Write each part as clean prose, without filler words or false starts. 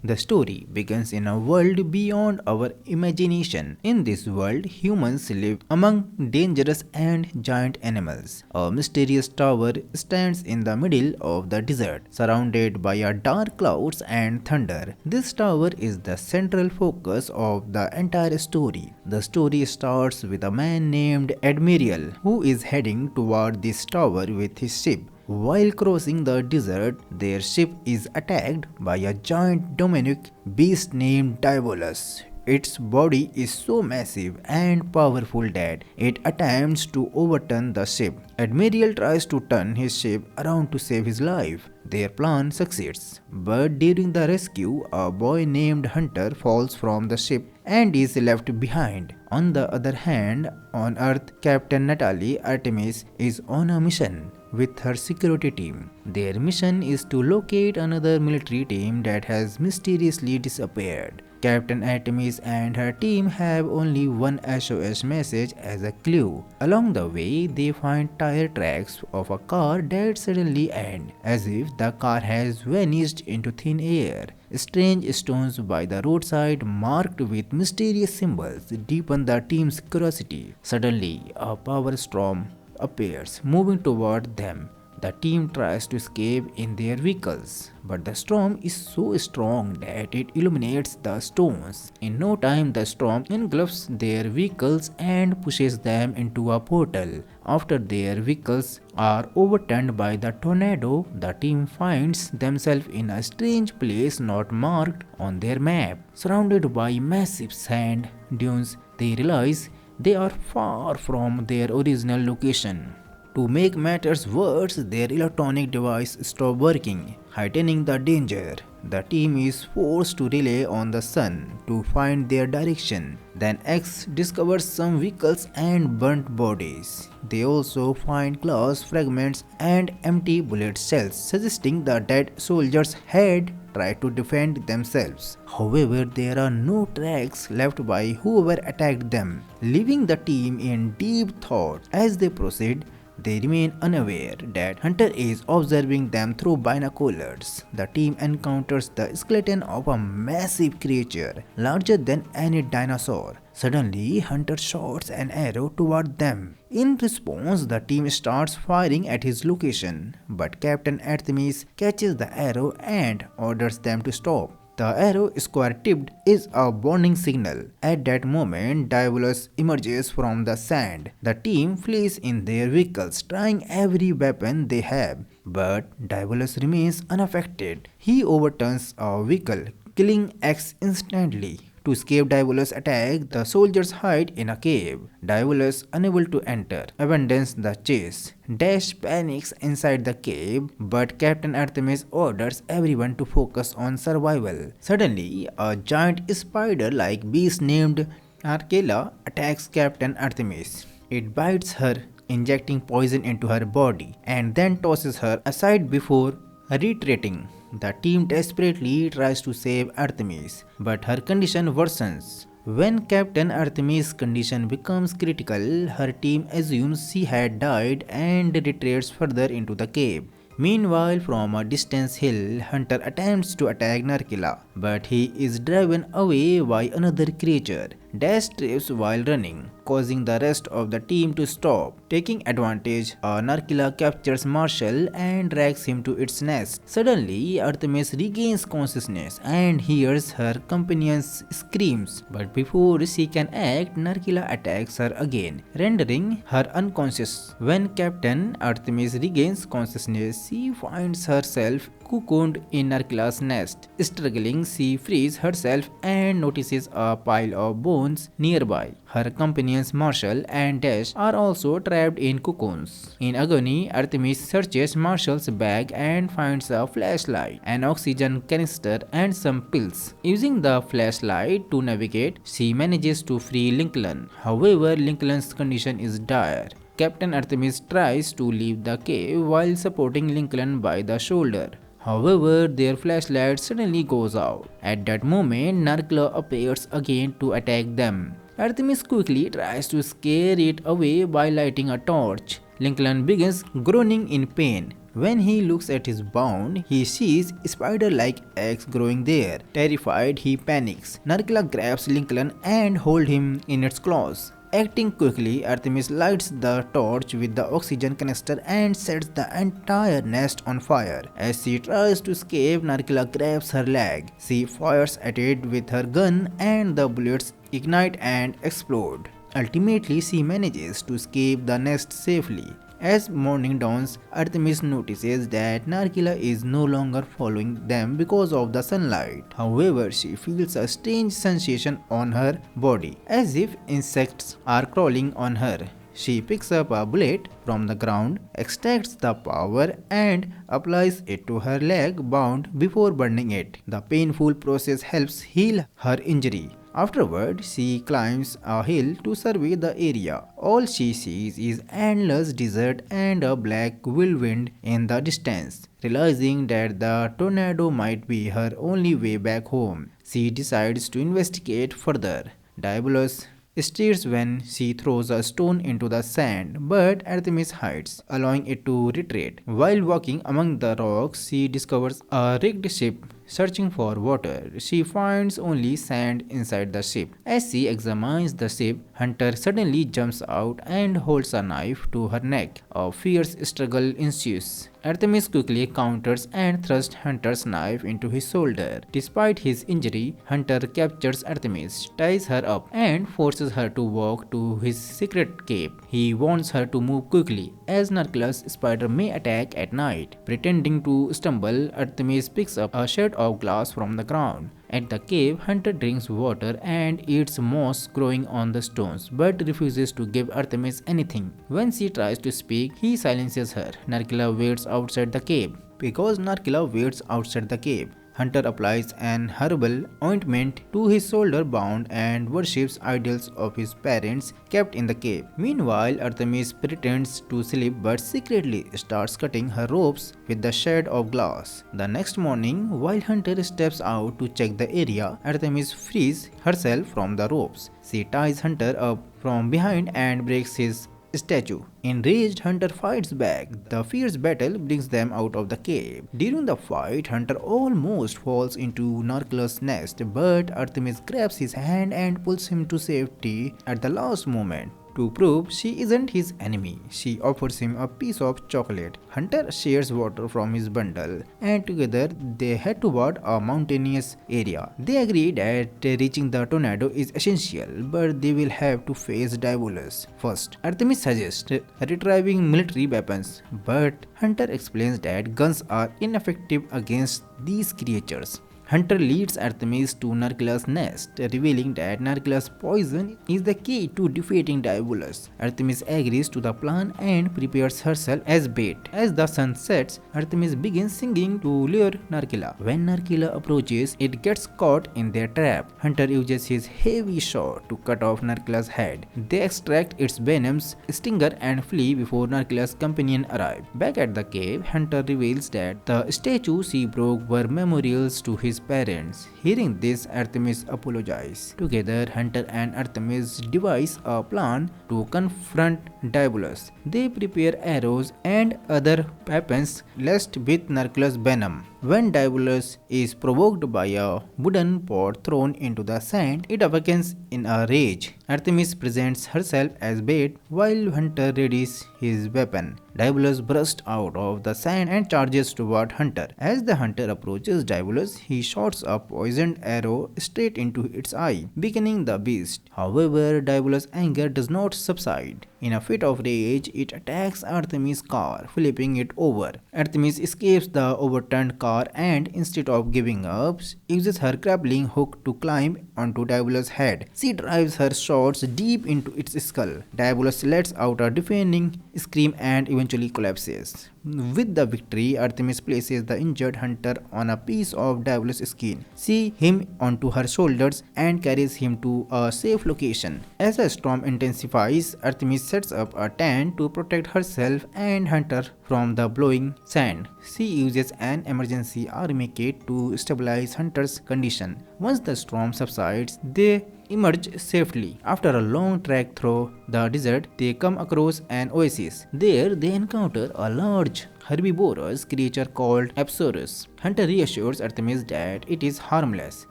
The story begins in a world beyond our imagination. In this world, humans live among dangerous and giant animals. A mysterious tower stands in the middle of the desert, surrounded by a dark clouds and thunder. This tower is the central focus of the entire story. The story starts with a man named Admiral who is heading toward this tower with his ship. While crossing the desert, their ship is attacked by a giant demonic beast named Diabolus. Its body is so massive and powerful that it attempts to overturn the ship. Admiral tries to turn his ship around to save his life. Their plan succeeds, but during the rescue, a boy named Hunter falls from the ship and is left behind. On the other hand, on Earth, Captain Natalie Artemis is on a mission with her security team. Their mission is to locate another military team that has mysteriously disappeared. Captain Artemis and her team have only one SOS message as a clue. Along the way, they find tire tracks of a car that suddenly end, as if the car has vanished into thin air. Strange stones by the roadside marked with mysterious symbols deepen the team's curiosity. Suddenly, a power storm appears, moving toward them. The team tries to escape in their vehicles, but the storm is so strong that it illuminates the stones. In no time, the storm engulfs their vehicles and pushes them into a portal. After their vehicles are overturned by the tornado, the team finds themselves in a strange place not marked on their map. Surrounded by massive sand dunes, they realize they are far from their original location. To make matters worse, their electronic device stops working, heightening the danger. The team is forced to rely on the sun to find their direction. Then X discovers some vehicles and burnt bodies. They also find glass fragments and empty bullet shells, suggesting the dead soldiers had tried to defend themselves. However, there are no tracks left by whoever attacked them, leaving the team in deep thought. As they proceed, they remain unaware that Hunter is observing them through binoculars. The team encounters the skeleton of a massive creature, larger than any dinosaur. Suddenly, Hunter shoots an arrow toward them. In response, the team starts firing at his location, but Captain Artemis catches the arrow and orders them to stop. The arrow, square-tipped, is a warning signal. At that moment, Diabolus emerges from the sand. The team flees in their vehicles, trying every weapon they have. But Diabolus remains unaffected. He overturns a vehicle, killing X instantly. To escape Diabolus' attack, the soldiers hide in a cave. Diabolus, unable to enter, abandons the chase. Dash panics inside the cave, but Captain Artemis orders everyone to focus on survival. Suddenly, a giant spider-like beast named Arcella attacks Captain Artemis. It bites her, injecting poison into her body, and then tosses her aside before retreating. The team desperately tries to save Artemis, but her condition worsens. When Captain Artemis' condition becomes critical, her team assumes she had died and retreats further into the cave. Meanwhile, from a distant hill, Hunter attempts to attack Narkila, but he is driven away by another creature. Dash trips while running, causing the rest of the team to stop. Taking advantage, Narkila captures Marshall and drags him to its nest. Suddenly, Artemis regains consciousness and hears her companion's screams. But before she can act, Narkila attacks her again, rendering her unconscious. When Captain Artemis regains consciousness, she finds herself cocooned in Narkila's nest. Struggling, she frees herself and notices a pile of bones nearby. Her companions Marshall and Dash are also trapped in cocoons. In agony, Artemis searches Marshall's bag and finds a flashlight, an oxygen canister, and some pills. Using the flashlight to navigate, she manages to free Lincoln. However, Lincoln's condition is dire. Captain Artemis tries to leave the cave while supporting Lincoln by the shoulder. However, their flashlight suddenly goes out. At that moment, Narkila appears again to attack them. Artemis quickly tries to scare it away by lighting a torch. Lincoln begins groaning in pain, When he looks at his bound, he sees spider-like eggs growing there. Terrified, he panics. Narkila grabs Lincoln and holds him in its claws. Acting quickly, Artemis lights the torch with the oxygen canister and sets the entire nest on fire. As she tries to escape, Narkila grabs her leg. She fires at it with her gun and the bullets ignite and explode. Ultimately, she manages to escape the nest safely. As morning dawns, Artemis notices that Narkila is no longer following them because of the sunlight. However, she feels a strange sensation on her body, as if insects are crawling on her. She picks up a bullet from the ground, extracts the powder and applies it to her leg bound before burning it. The painful process helps heal her injury. Afterward, she climbs a hill to survey the area. All she sees is endless desert and a black whirlwind in the distance. Realizing that the tornado might be her only way back home, she decides to investigate further. Diabolus stares when she throws a stone into the sand, but Artemis hides, allowing it to retreat. While walking among the rocks, she discovers a rigged ship. Searching for water, she finds only sand inside the ship. As she examines the ship, Hunter suddenly jumps out and holds a knife to her neck. A fierce struggle ensues. Artemis quickly counters and thrusts Hunter's knife into his shoulder. Despite his injury, Hunter captures Artemis, ties her up, and forces her to walk to his secret cave. He warns her to move quickly, as Narkila's spider may attack at night. Pretending to stumble, Artemis picks up a shard of glass from the ground. At the cave, Hunter drinks water and eats moss growing on the stones, but refuses to give Artemis anything. When she tries to speak, he silences her. Narkila waits outside the cave. Because Narkila waits outside the cave, Hunter applies an herbal ointment to his shoulder bound and worships idols of his parents kept in the cave. Meanwhile, Artemis pretends to sleep but secretly starts cutting her ropes with the shard of glass. The next morning, while Hunter steps out to check the area, Artemis frees herself from the ropes. She ties Hunter up from behind and breaks his statue. Enraged, Hunter fights back. The fierce battle brings them out of the cave. During the fight, Hunter almost falls into Narkila's nest, but Artemis grabs his hand and pulls him to safety at the last moment. To prove she isn't his enemy, she offers him a piece of chocolate. Hunter shares water from his bundle, and together they head toward a mountainous area. They agree that reaching the tornado is essential, but they will have to face Diabolus first. Artemis suggests retrieving military weapons, but Hunter explains that guns are ineffective against these creatures. Hunter leads Artemis to Narkila's nest, revealing that Narkila's poison is the key to defeating Diabolus. Artemis agrees to the plan and prepares herself as bait. As the sun sets, Artemis begins singing to lure Narkila. When Narkila approaches, it gets caught in their trap. Hunter uses his heavy sword to cut off Narkila's head. They extract its venom's stinger and flee before Narkila's companion arrive. Back at the cave, Hunter reveals that the statues he broke were memorials to his parents. Hearing this, Artemis apologizes. Together, Hunter and Artemis devise a plan to confront Diabolus. They prepare arrows and other weapons laced with Narkila's venom. When Diabolus is provoked by a wooden pot thrown into the sand, it awakens in a rage. Artemis presents herself as bait while Hunter readies his weapon. Diabolus bursts out of the sand and charges toward Hunter. As the hunter approaches Diabolus, he shoots a poisoned arrow straight into its eye, weakening the beast. However, Diabolus' anger does not subside. In a fit of rage, it attacks Artemis' car, flipping it over. Artemis escapes the overturned car and, instead of giving up, uses her grappling hook to climb onto Diabolus' head. She drives her shots deep into its skull. Diabolus lets out a deafening scream and eventually collapses. With the victory, Artemis places the injured hunter on a piece of Diabolus' skin. She him onto her shoulders and carries him to a safe location. As the storm intensifies, Artemis sets up a tent to protect herself and Hunter from the blowing sand. She uses an emergency army kit to stabilize Hunter's condition. Once the storm subsides, they emerge safely. After a long trek through the desert, they come across an oasis. There, they encounter a large herbivorous creature called Apsaurus. Hunter reassures Artemis that it is harmless.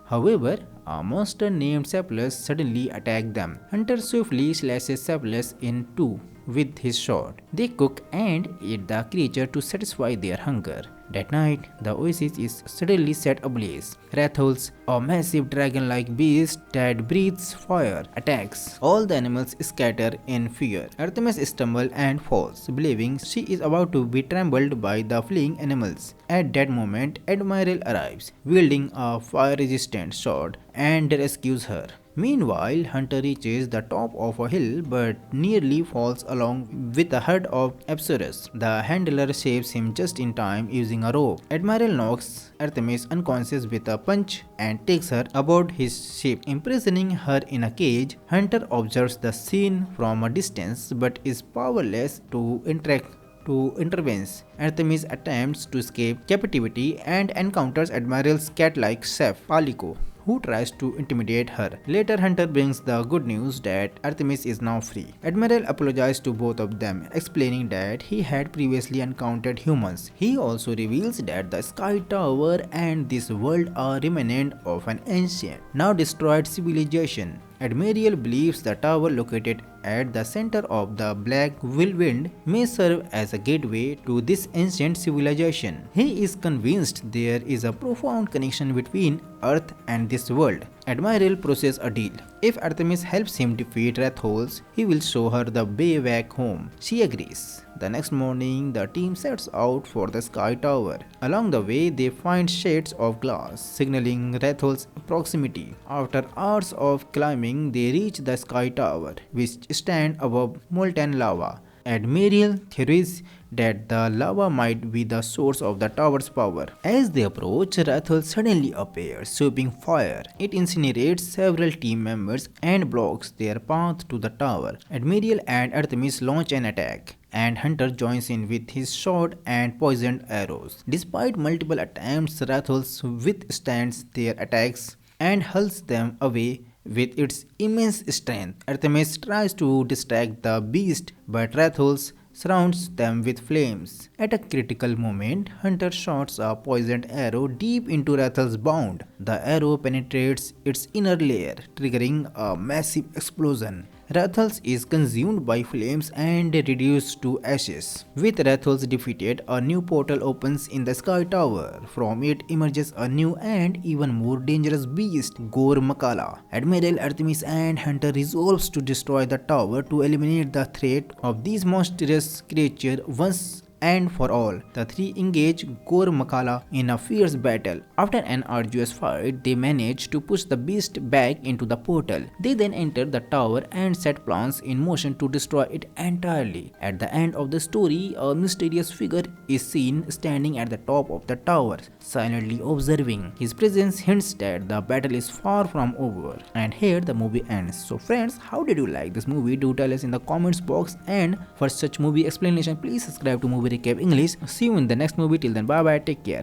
However, a monster named Cephalus suddenly attacks them. Hunter swiftly slashes Cephalus in two with his sword. They cook and eat the creature to satisfy their hunger. That night, the oasis is suddenly set ablaze. Rathols, a massive dragon-like beast that breathes fire, attacks. All the animals scatter in fear. Artemis stumbles and falls, believing she is about to be trampled by the fleeing animals. At that moment, Admiral arrives, wielding a fire-resistant sword, and rescues her. Meanwhile, Hunter reaches the top of a hill but nearly falls along with the herd of Apsaurus. The handler saves him just in time using a rope. Admiral knocks Artemis unconscious with a punch and takes her aboard his ship, imprisoning her in a cage. Hunter observes the scene from a distance but is powerless to intervene. Artemis attempts to escape captivity and encounters Admiral's cat-like chef, Palico, who tries to intimidate her. Later, Hunter brings the good news that Artemis is now free. Admiral apologizes to both of them, explaining that he had previously encountered humans. He also reveals that the Sky Tower and this world are remnant of an ancient, now destroyed civilization. Admiral believes the tower located at the center of the Black Whirlwind may serve as a gateway to this ancient civilization. He is convinced there is a profound connection between Earth and this world. Admiral proposes a deal. If Artemis helps him defeat Rathols, he will show her the way back home. She agrees. The next morning, the team sets out for the Sky Tower. Along the way, they find shades of glass, signaling Rathol's proximity. After hours of climbing, they reach the Sky Tower, which stands above molten lava. Admiral theorizes that the lava might be the source of the tower's power. As they approach, Rathol suddenly appears, sweeping fire. It incinerates several team members and blocks their path to the tower. Admiral and Artemis launch an attack, and Hunter joins in with his sword and poisoned arrows. Despite multiple attempts, Rathol withstands their attacks and hurls them away with its immense strength. Artemis tries to distract the beast, but Rathol surrounds them with flames. At a critical moment, Hunter shoots a poisoned arrow deep into Rathel's bound. The arrow penetrates its inner layer, triggering a massive explosion. Rathels is consumed by flames and reduced to ashes. With Rathels defeated, a new portal opens in the Sky Tower. From it emerges a new and even more dangerous beast, Gor Makala. Admiral Artemis and Hunter resolves to destroy the tower to eliminate the threat of these monstrous creatures once and for all. The three engage Gor Makala in a fierce battle. After an arduous fight, they manage to push the beast back into the portal. They then enter the tower and set plans in motion to destroy it entirely. At the end of the story, a mysterious figure is seen standing at the top of the tower, silently observing. His presence hints that the battle is far from over. And here the movie ends. So friends, how did you like this movie? Do tell us in the comments box, and for such movie explanation, please subscribe to Movie Recap English. See you in the next movie. Till then, bye bye, take care.